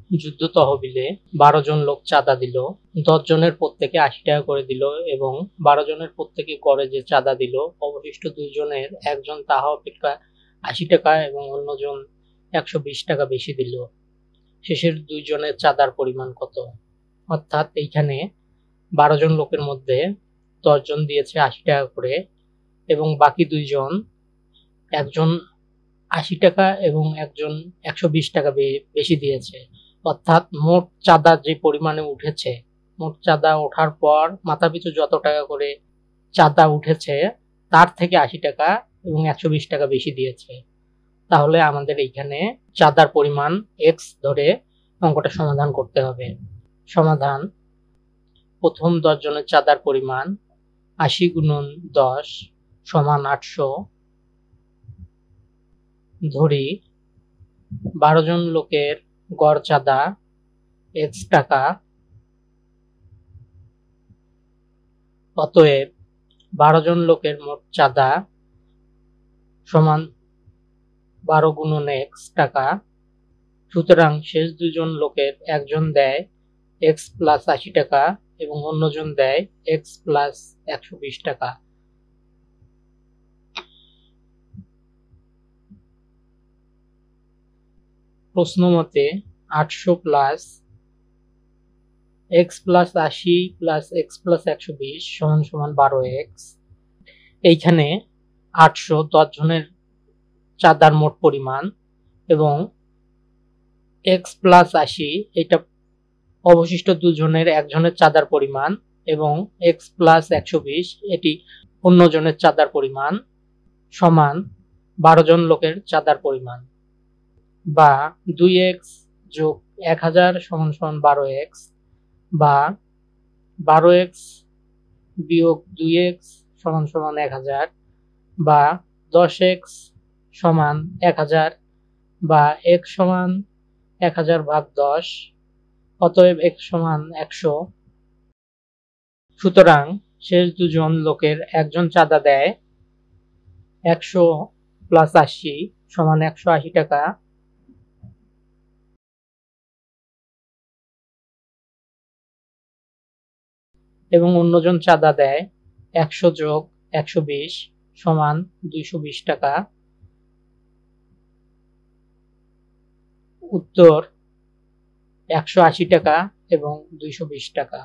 যুদ্ধ তহবিলে ১২ জন লোক চাঁদা দিল। ১০ জনের প্রত্যেকে ৮০ টাকা করে দিল এবং ১২ জনের প্রত্যেকে গড়ে যে চাঁদা দিল, অবশিষ্ট ২ জনের একজন তাহা অপেক্ষা ৮০ টাকা এবং অন্যজন ১২০ টাকা বেশি দিল। শেষের ২ জনের চাঁদার পরিমাণ কত? অর্থাৎ এইখানে ১২ জন লোকের মধ্যে ১০ জন দিয়েছে ৮০ টাকা করে এবং বাকি ২ জন, একজন ৮০ টাকা এবং একজন ১২০ টাকা বেশি দিয়েছে। অর্থাৎ মোট চাঁদা যে পরিমাণে উঠেছে, মোট চাঁদা ওঠার পর মাথাপিছু যত টাকা করে চাঁদা উঠেছে তার থেকে ৮০ টাকা এবং ১২০ টাকা বেশি দিয়েছে। তাহলে আমাদের এইখানে চাঁদার পরিমাণ এক্স ধরে অঙ্কটা সমাধান করতে হবে। সমাধান: প্রথম ১০ জনের চাঁদার পরিমাণ ৮০ গুণন ১০ সমান ৮০০। ধরি ১২ জন লোকের গড় চাঁদা এক্স টাকা। অতএব ১২ জন লোকের মোট চাঁদা সমান ১২ গুণন এক্স টাকা। সুতরাং শেষ ২ জন লোকের একজন দেয় এক্স প্লাস ৮০ টাকা এবং অন্যজন দেয় এক্স প্লাস ১২০ টাকা। প্রশ্ন মতে ৮০০ plus x plus ৮০ plus x plus ১২০ সমান সমান ১২x। এইখানে ৮০০ ১০ জনের চাঁদার মোট পরিমাণ এবং এক্স প্লাস ৮০ এটা অবশিষ্ট ২ জনের একজনের চাঁদার পরিমাণ এবং এক্স প্লাস ১২০ এটি অন্য জনের চাঁদার পরিমাণ সমান ১২ জন লোকের চাঁদার পরিমাণ, বা ২x যোগ ১০০০ সমান সমান ১২x, বা ১২x বিয়োগ ২x সমান সমান ১০০০, বা ১০x সমান ১০০০, বা x সমান ১০০০ ভাগ ১০। অতএব x সমান ১০০। সুতরাং শেষ ২ জন লোকের একজন চাঁদা দেয় ১০০ প্লাস ৮০ সমান ১৮০ টাকা এবং অন্যজন চাঁদা দেয় ১০০ যোগ ১২০ সমান ২২০ টাকা। উত্তর ১৮০ টাকা এবং ২২০ টাকা।